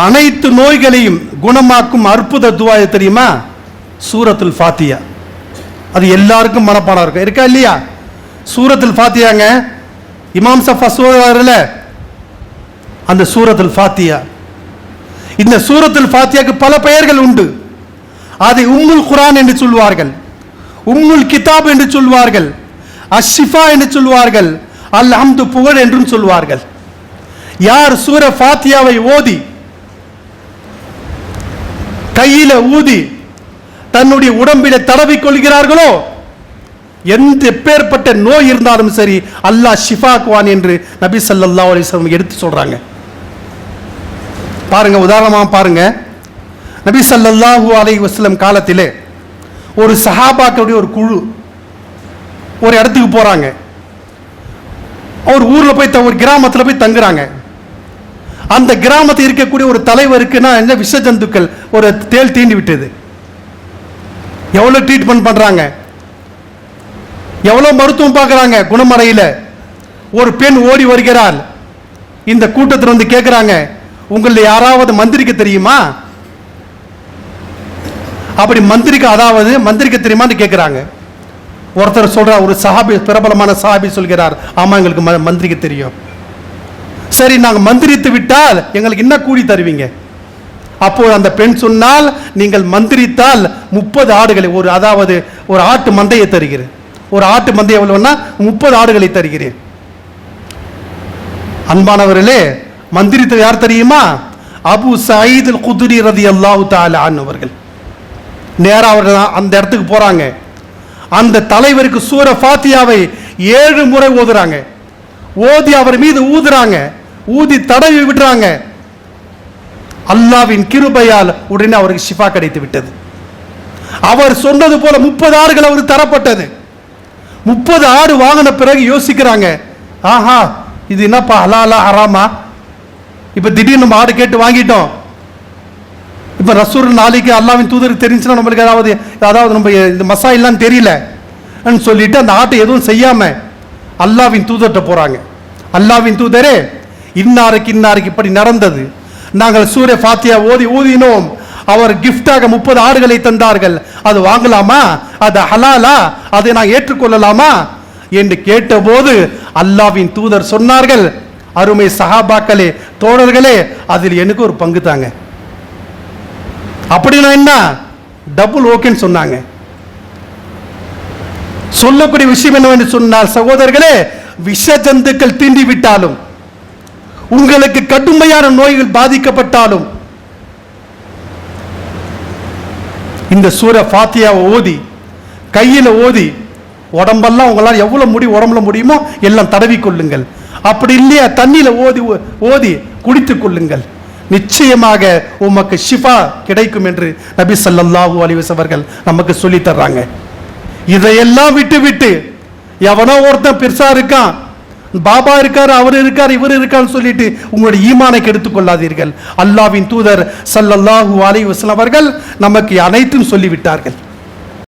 அனைத்து நோய்களையும் குணமாக்கும் அற்புத துவா தெரியுமா? சூரத்துல் ஃபாத்தியா. அது எல்லாருக்கும் மனப்பாடம் இருக்கும், இருக்கா இல்லையா? சூரத்துல் ஃபாத்தியாங்க, இமாம் சஃபா சூரல அந்த சூரத்துல் ஃபாத்தியா. இந்த சூரத்துல் ஃபாத்தியாக்கு பல பெயர்கள் உண்டு. அதை உம்முல் குர்ஆன் என்று சொல்வார்கள், உம்முல் கிதாப் என்று சொல்வார்கள், அஷ்ஷிஃபா என்று சொல்வார்கள், அல் ஹம்து புகழ் என்றும் சொல்வார்கள். யார் சூர ஃபாத்தியாவை ஓதி கையில ஊதி தன்னுடைய உடம்பில தடவிக் கொள்கிறார்களோ, எந்த எப்பேற்பட்ட நோய் இருந்தாலும் சரி அல்லாஹ் ஷிஃபாக்குவான் என்று நபி ஸல்லல்லாஹு அலைஹி வஸல்லம் எடுத்து சொல்றாங்க. பாருங்க, உதாரணமாக பாருங்க. நபி ஸல்லல்லாஹு அலைஹி வஸல்லம் காலத்திலே ஒரு சஹாபாக்களுடைய ஒரு குழு ஒரு இடத்துக்கு போறாங்க. ஒரு ஊர்ல போய் ஒரு கிராமத்தில் போய் தங்குறாங்க. அந்த கிராமத்தில் இருக்கக்கூடிய ஒரு தலைவருக்குன்னா என்ன விஷ ஜந்துக்கள் ஒரு தேள் தீண்டி விட்டது. எவ்வளவு ட்ரீட்மெண்ட் பண்றாங்க, எவ்வளவு மருத்துவம் பார்க்கறாங்க, குணமடையில. ஒரு பெண் ஓடி வருகிறாள். இந்த கூட்டத்தில் வந்து கேட்கிறாங்க, உங்களை யாராவது மந்திரிக்க தெரியுமா? அப்படி மந்திரிக்க தெரியுமான்னு கேட்கிறாங்க. ஒருத்தர் சொல்றார், ஒரு சஹாபி, பிரபலமான சஹாபி சொல்கிறார், ஆமா எங்களுக்கு மந்திரிக்க தெரியும். சரி, நாங்கள் மந்திரித்து விட்டால் எங்களுக்கு என்ன கூலி தருவீங்க? அப்போ அந்த பெண் சொன்னால், நீங்கள் மந்திரித்தால் 30 ஆடுகளை, ஒரு ஆட்டு மந்தையை தருகிறேன். ஒரு ஆட்டு மந்தை எவ்வளவுன்னா 30 ஆடுகளை தருகிறேன். அன்பானவர்களே, மந்திரித்தது யார் தெரியுமா? அபு சயீத் அல் குத்ரி ரலியல்லாஹு தஆலா அன்ஹு அவர்கள். நேரா அவர்கள் அந்த இடத்துக்கு போறாங்க. அந்த தலைவருக்கு சூர ஃபாத்தியாவை 7 முறை ஓதுறாங்க. ஓதி அவர் மீது ஊதுறாங்க, ஊதி தடவி விடுறாங்க. அல்லாஹ்வின் கிருபையால் உடனே அவருக்கு ஷிஃபா கிடைத்து விட்டது. அவர் சொன்னது போல 30 ஆடுகள் அவருக்கு தரப்பட்டது. 30 ஆடு வாங்கின பிறகு யோசிக்கிறாங்க, ஆஹா இது என்னப்பா ஹலாலா ஹராமா? இப்ப திடீர்னு நம்ம ஆடு கேட்டு வாங்கிட்டோம். இப்ப ரசூல் நாளைக்கு அல்லாஹ்வின் தூதருக்கு தெரிஞ்சுன்னா நம்மளுக்கு அதாவது நம்ம இந்த மசாயில்லாம் தெரியல சொல்லிட்டு அந்த ஆட்டை எதுவும் செய்யாம அல்லாஹ்வின் தூதர்கிட்ட போறாங்க. அல்லாஹ்வின் தூதரே, இன்னாருக்கு இப்படி நடந்தது. நாங்கள் சூர ஃபாத்தியா ஊதினோம். அவர் கிஃப்டாக 30 ஆடுகளை தந்தார்கள். அது வாங்கலாமா? அது ஹலாலா? அதை நான் ஏற்றுக்கொள்ளலாமா என்று கேட்டபோது அல்லாஹ்வின் தூதர் சொன்னார்கள், அருமை சஹாபாக்களே, தோழர்களே, அதில் எனக்கு ஒரு பங்கு தாங்க. அப்படின்னா என்ன? டபுள் ஓகேன்னு சொன்னாங்க. சொல்லக்கூடிய விஷயம் என்னவென்று சொன்னால், சகோதரர்களே, விஷ ஜந்துக்கள் தீண்டி விட்டாலும், உங்களுக்கு கடுமையான நோய்கள் பாதிக்கப்பட்டாலும், இந்த சூர ஃபாத்தியாவை ஓதி கையில ஓதி உடம்பெல்லாம் உங்களால் எவ்வளவு உடம்புல முடியுமோ எல்லாம் தடவி கொள்ளுங்கள். அப்படி இல்லையா, தண்ணியில ஓதி குடித்துக் கொள்ளுங்கள். நிச்சயமாக உமக்கு ஷிஃபா கிடைக்கும் என்று நபி ஸல்லல்லாஹு அலைஹி வஸல்லம் அவர்கள் நமக்கு சொல்லி தர்றாங்க. இதையெல்லாம் விட்டு எவனோ ஒருத்தன் பெருசா இருக்கான், பாபா இருக்காரு, அவர் இருக்கார், இவர் இருக்கான்னு சொல்லிட்டு உங்களுடைய ஈமானை கெடுத்துக் கொள்ளாதீர்கள். அல்லாஹ்வின் தூதர் ஸல்லல்லாஹு அலைஹி வஸல்லம் அவர்கள் நமக்கு அனைத்தும் சொல்லிவிட்டார்கள்.